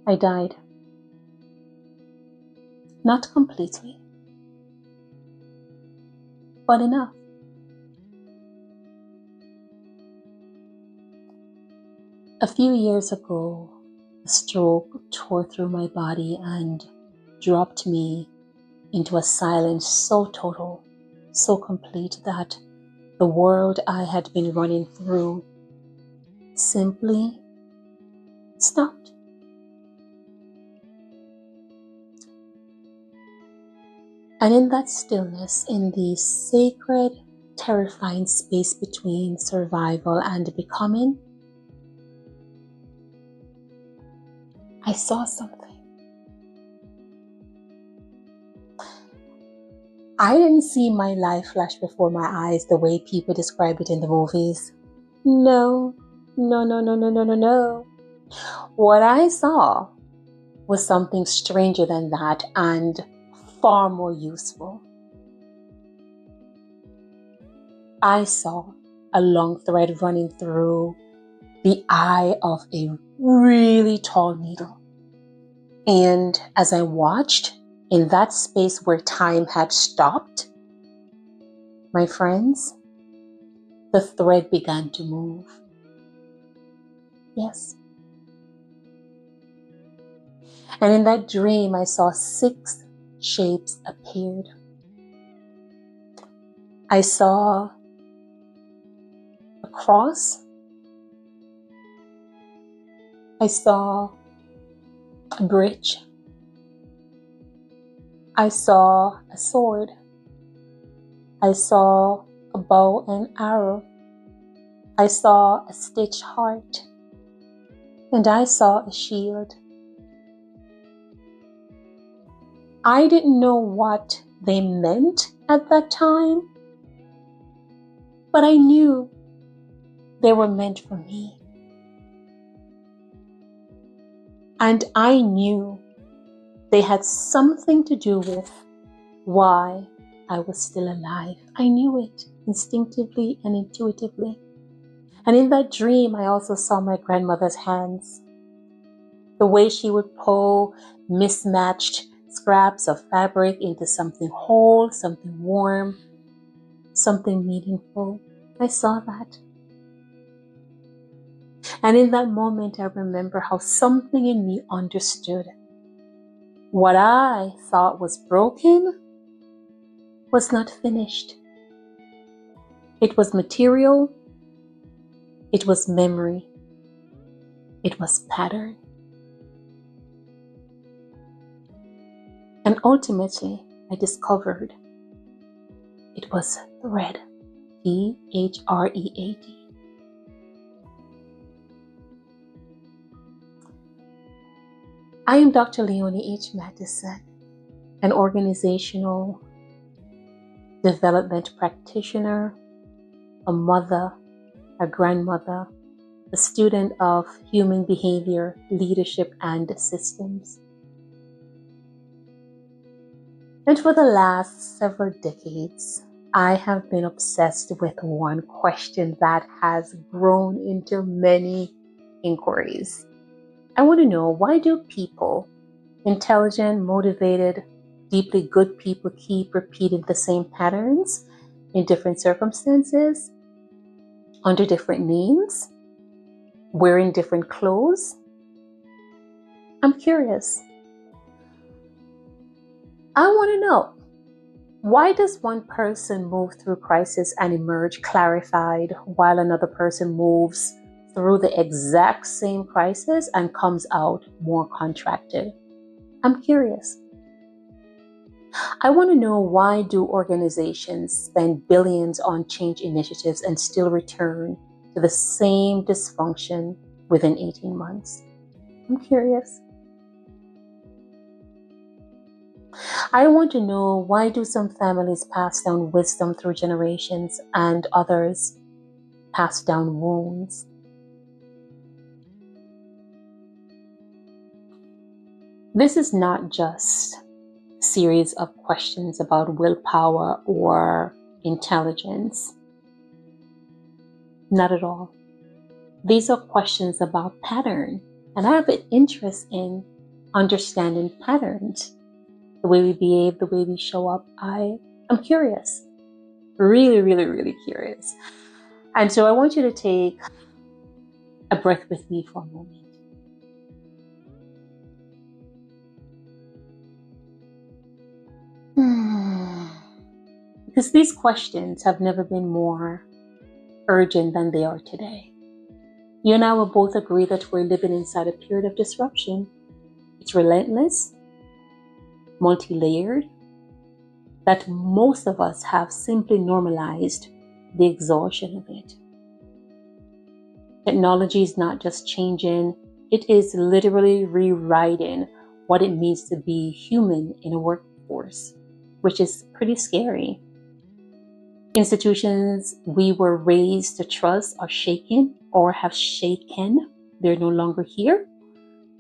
I died. Not completely, but enough. A few years ago, a stroke tore through my body and dropped me into a silence so total, so complete that the world I had been running through simply stopped. And in that stillness, in the sacred, terrifying space between survival and becoming, I saw something. I didn't see my life flash before my eyes the way people describe it in the movies. No. What I saw was something stranger than that and far more useful. I saw a long thread running through the eye of a really tall needle. And as I watched, in that space where time had stopped, my friends, the thread began to move. Yes. And in that dream, I saw 6 shapes appeared. I saw a cross. I saw a bridge. I saw a sword. I saw a bow and arrow. I saw a stitched heart. And I saw a shield. I didn't know what they meant at that time, but I knew they were meant for me. And I knew they had something to do with why I was still alive. I knew it instinctively and intuitively. And in that dream, I also saw my grandmother's hands. The way she would pull mismatched scraps of fabric into something whole, something warm, something meaningful. I saw that. And in that moment, I remember how something in me understood. What I thought was broken was not finished. It was material. It was memory. It was pattern. And ultimately, I discovered it was thread. T.H.R.E.A.D. I am Dr. Leonie H. Mattison, an organizational development practitioner, a mother, a grandmother, a student of human behavior, leadership, and systems. And for the last several decades, I have been obsessed with one question that has grown into many inquiries. I want to know, why do people, intelligent, motivated, deeply good people, keep repeating the same patterns in different circumstances, under different names, wearing different clothes? I'm curious. I want to know, why does one person move through crisis and emerge clarified while another person moves through the exact same crisis and comes out more contracted? I'm curious. I want to know, why do organizations spend billions on change initiatives and still return to the same dysfunction within 18 months? I'm curious. I want to know, why do some families pass down wisdom through generations and others pass down wounds? This is not just a series of questions about willpower or intelligence. Not at all. These are questions about pattern, and I have an interest in understanding patterns, the way we behave, the way we show up. I'm curious, really, really, really curious. And so I want you to take a breath with me for a moment. Because these questions have never been more urgent than they are today. You and I will both agree that we're living inside a period of disruption. It's relentless, multi-layered, that most of us have simply normalized the exhaustion of it. Technology is not just changing, it is literally rewriting what it means to be human in a workforce, which is pretty scary. Institutions we were raised to trust are shaken or have shaken. They're no longer here.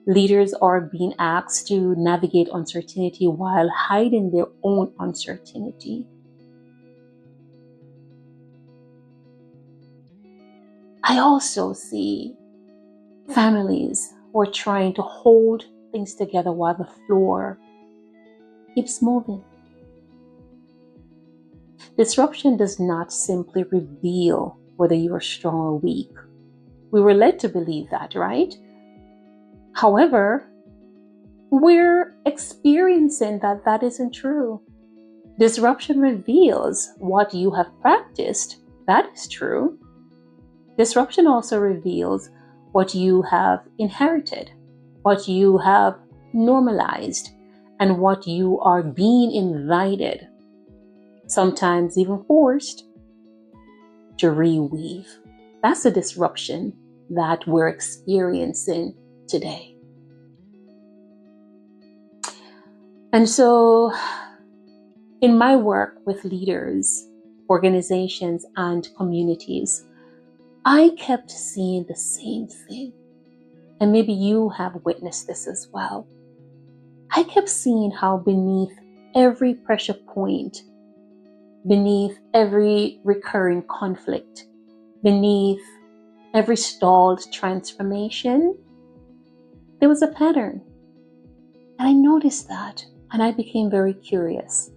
Leaders are being asked to navigate uncertainty while hiding their own uncertainty. I also see families who are trying to hold things together while the floor keeps moving. Disruption does not simply reveal whether you are strong or weak. We were led to believe that, right? However, we're experiencing that that isn't true. Disruption reveals what you have practiced. That is true. Disruption also reveals what you have inherited, what you have normalized, and what you are being invited, sometimes even forced, to reweave. That's the disruption that we're experiencing today. And so, in my work with leaders, organizations, and communities, I kept seeing the same thing. And maybe you have witnessed this as well. I kept seeing how beneath every pressure point, beneath every recurring conflict, beneath every stalled transformation, there was a pattern. And I noticed that, and I became very curious.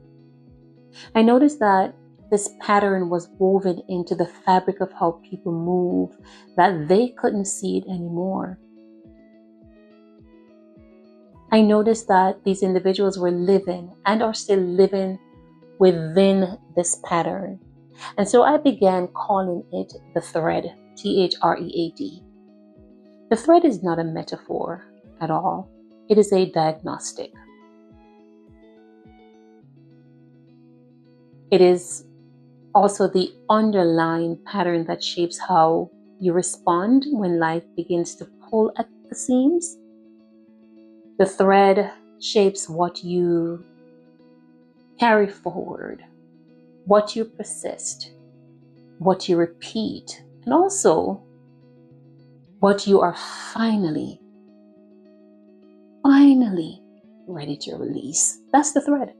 I noticed that this pattern was woven into the fabric of how people move, that they couldn't see it anymore. I noticed that these individuals were living and are still living within this pattern. And so I began calling it the thread, T.H.R.E.A.D. The thread is not a metaphor at all. It is a diagnostic. It is also the underlying pattern that shapes how you respond when life begins to pull at the seams. The thread shapes what you carry forward, what you persist, what you repeat, and also what you are finally ready to release. That's the thread.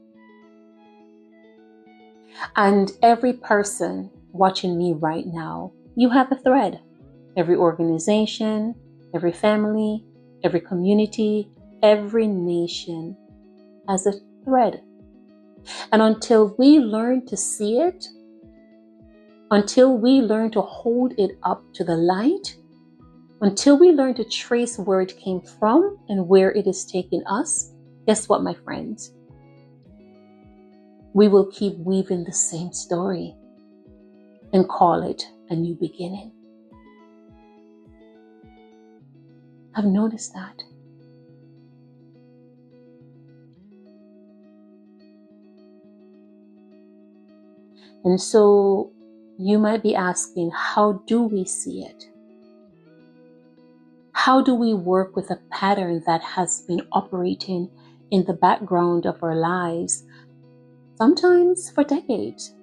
And every person watching me right now, you have a thread. Every organization, every family, every community, every nation has a thread. And until we learn to see it, until we learn to hold it up to the light, until we learn to trace where it came from and where it is taking us, guess what, my friends? We will keep weaving the same story and call it a new beginning. I've noticed that. And so you might be asking, how do we see it? How do we work with a pattern that has been operating in the background of our lives, sometimes for decades?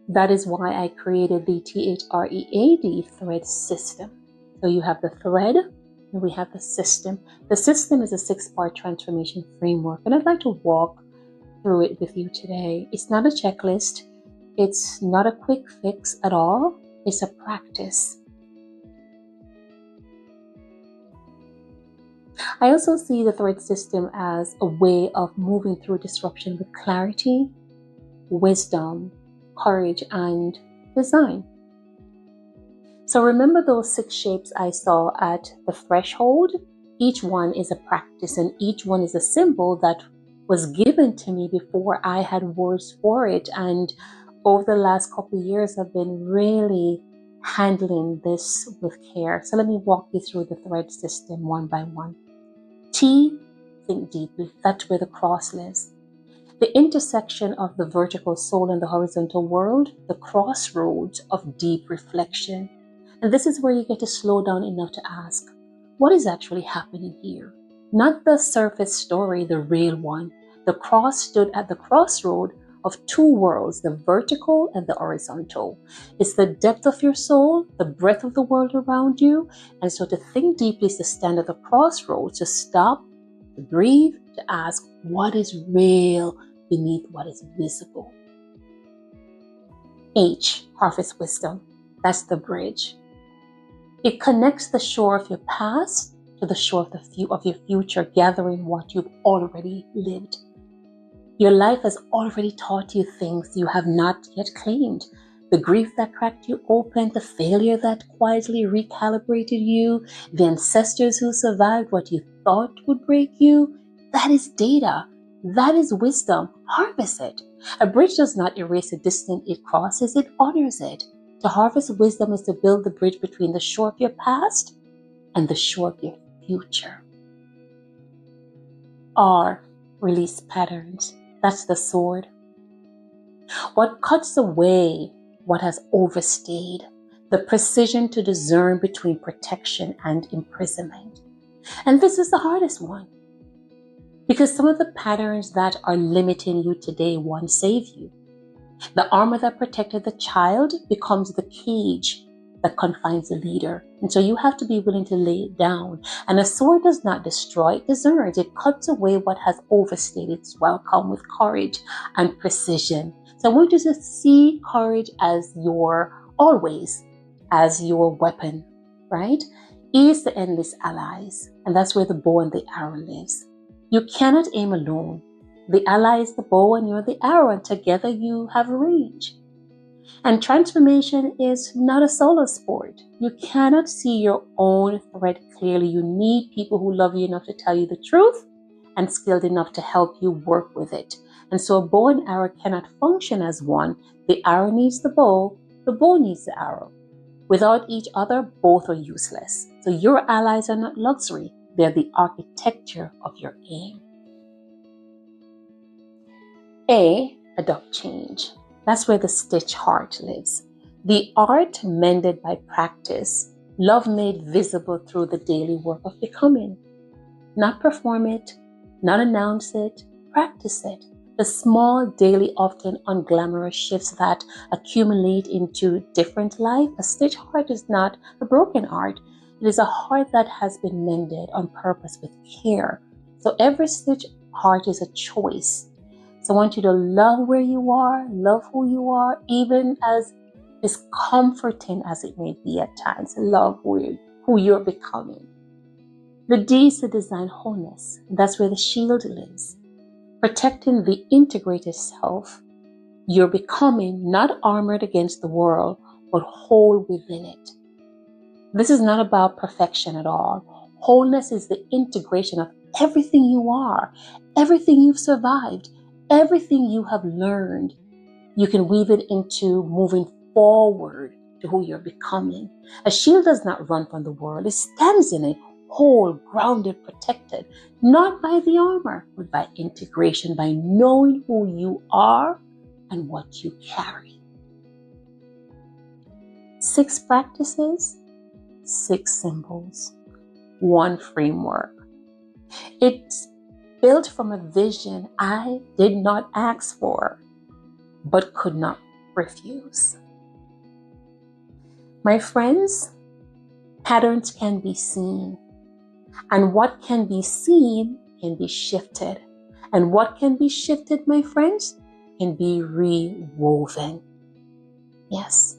That is why I created the T.H.R.E.A.D thread system. So you have the thread and we have the system. The system is a 6-part transformation framework, and I'd like to walk through it with you today. It's not a checklist. It's not a quick fix at all. It's a practice. I also see the thread system as a way of moving through disruption with clarity, wisdom, courage, and design. So remember those 6 shapes I saw at the threshold? Each one is a practice and each one is a symbol that was given to me before I had words for it. And over the last couple of years, I've been really handling this with care. So let me walk you through the thread system one by one. T, think deeply. That's where the cross lives. The intersection of the vertical soul and the horizontal world, the crossroads of deep reflection. And this is where you get to slow down enough to ask, what is actually happening here? Not the surface story, the real one. The cross stood at the crossroad of 2 worlds, the vertical and the horizontal. It's the depth of your soul, the breadth of the world around you. And so to think deeply is to stand at the crossroads, to stop, to breathe, to ask, what is real beneath what is visible? H, harvest wisdom. That's the bridge. It connects the shore of your past to the shore of your future, gathering what you've already lived. Your life has already taught you things you have not yet claimed. The grief that cracked you open, the failure that quietly recalibrated you, the ancestors who survived what you thought would break you, that is data. That is wisdom. Harvest it. A bridge does not erase the distance it crosses, it honors it. To harvest wisdom is to build the bridge between the shore of your past and the shore of your future. R, release patterns. That's the sword. What cuts away what has overstayed, the precision to discern between protection and imprisonment. And this is the hardest one, because some of the patterns that are limiting you today won't save you. The armor that protected the child becomes the cage that confines the leader. And so you have to be willing to lay it down. And a sword does not destroy, it discerns. It cuts away what has overstayed its welcome with courage and precision. So I want you to see courage as always as your weapon, right? E is the endless allies. And that's where the bow and the arrow lives. You cannot aim alone. The ally is the bow and you're the arrow, and together you have range. And transformation is not a solo sport. You cannot see your own thread clearly. You need people who love you enough to tell you the truth and skilled enough to help you work with it. And so a bow and arrow cannot function as one. The arrow needs the bow needs the arrow. Without each other, both are useless. So your allies are not luxury. They're the architecture of your aim. A, adopt change. That's where the stitch heart lives. The art mended by practice, love made visible through the daily work of becoming. Not perform it, not announce it, practice it. The small, daily, often unglamorous shifts that accumulate into different life. A stitch heart is not a broken heart. It is a heart that has been mended on purpose with care. So every stitch heart is a choice. So I want you to love where you are, love who you are, even as discomforting as it may be at times. Love who you're becoming. The D is to design wholeness. That's where the shield lives. Protecting the integrated self. You're becoming not armored against the world, but whole within it. This is not about perfection at all. Wholeness is the integration of everything you are, everything you've survived, everything you have learned. You can weave it into moving forward to who you're becoming. A shield does not run from the world. It stands in it, whole, grounded, protected, not by the armor, but by integration, by knowing who you are and what you carry. 6 practices, 6 symbols, 1 framework. It's built from a vision I did not ask for, but could not refuse. My friends, patterns can be seen, and what can be seen can be shifted. And what can be shifted, my friends, can be rewoven. Yes.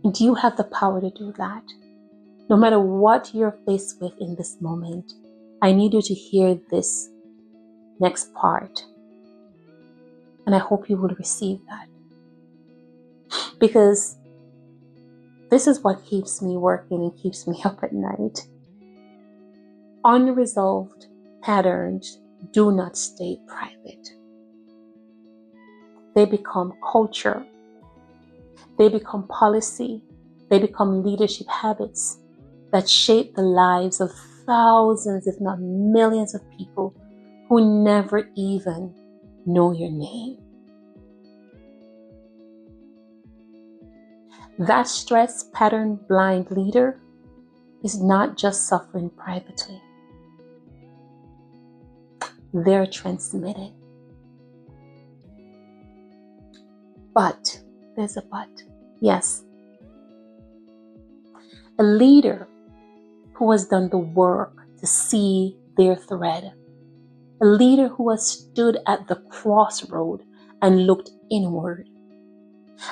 And you have the power to do that. No matter what you're faced with in this moment, I need you to hear this next part. And I hope you will receive that. Because this is what keeps me working and keeps me up at night. Unresolved patterns do not stay private. They become culture. They become policy. They become leadership habits that shape the lives of thousands, if not millions of people who never even know your name. That stress pattern blind leader is not just suffering privately. They're transmitting. But, there's a but. Yes. A leader who has done the work to see their thread. A leader who has stood at the crossroad and looked inward.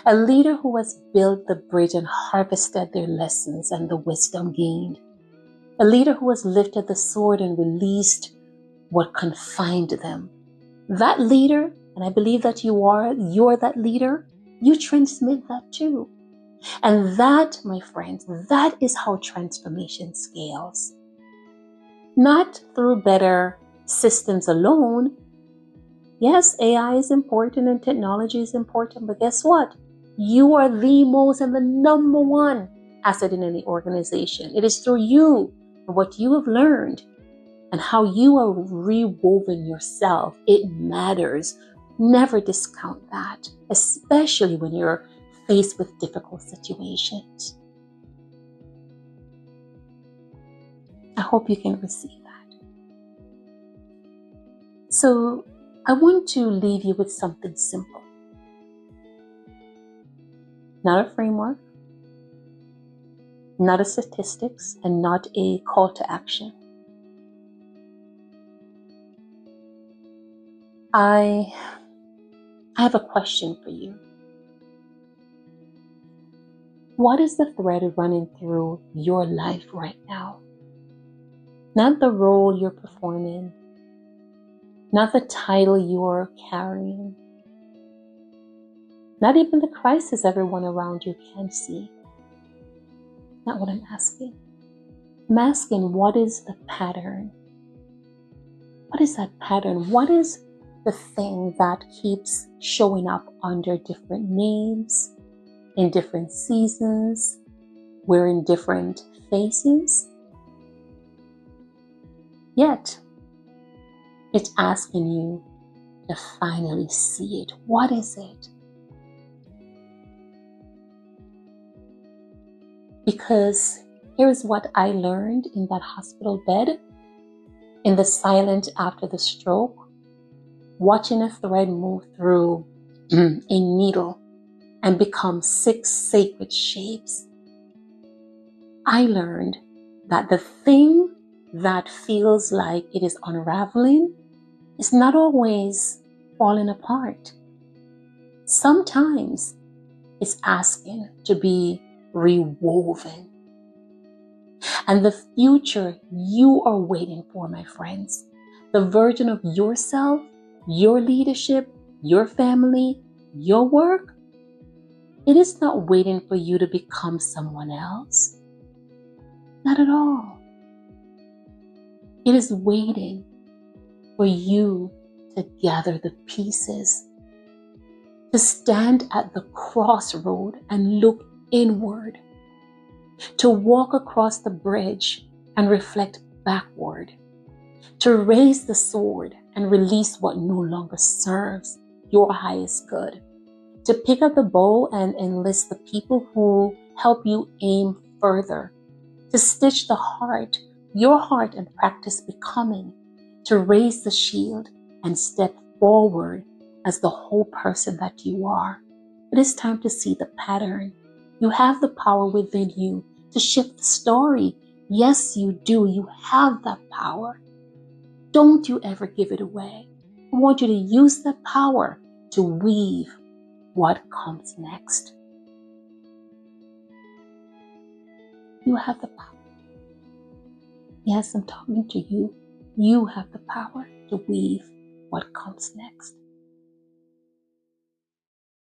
A leader who has built the bridge and harvested their lessons and the wisdom gained. A leader who has lifted the sword and released what confined them. That leader, and I believe that you're that leader, you transmit that too. And that, my friends, that is how transformation scales. Not through better systems alone. Yes, AI is important and technology is important, but guess what? You are the most and the number one asset in any organization. It is through you and what you have learned and how you are rewoven yourself. It matters. Never discount that, especially when you're faced with difficult situations. I hope you can receive that. So I want to leave you with something simple. Not a framework, not a statistics, and not a call to action. I have a question for you. What is the thread running through your life right now? Not the role you're performing, not the title you're carrying, not even the crisis everyone around you can see. Not what I'm asking. I'm asking, what is the pattern? What is that pattern? What is the thing that keeps showing up under different names, in different seasons, wearing different faces? Yet, it's asking you to finally see it. What is it? Because here's what I learned in that hospital bed, in the silence after the stroke, watching a thread move through a needle and become 6 sacred shapes. I learned that the thing that feels like it is unraveling is not always falling apart. Sometimes it's asking to be rewoven. And the future you are waiting for, my friends, the version of yourself, your leadership, your family, your work, it is not waiting for you to become someone else. Not at all. It is waiting for you to gather the pieces, to stand at the crossroad and look inward, to walk across the bridge and reflect backward, to raise the sword and release what no longer serves your highest good, to pick up the bow and enlist the people who help you aim further, to stitch the heart, your heart, and practice becoming, to raise the shield and step forward as the whole person that you are. It is time to see the pattern. You have the power within you to shift the story. Yes, you do. You have that power. Don't you ever give it away. I want you to use that power to weave what comes next. You have the power. Yes, I'm talking to you. You have the power to weave what comes next.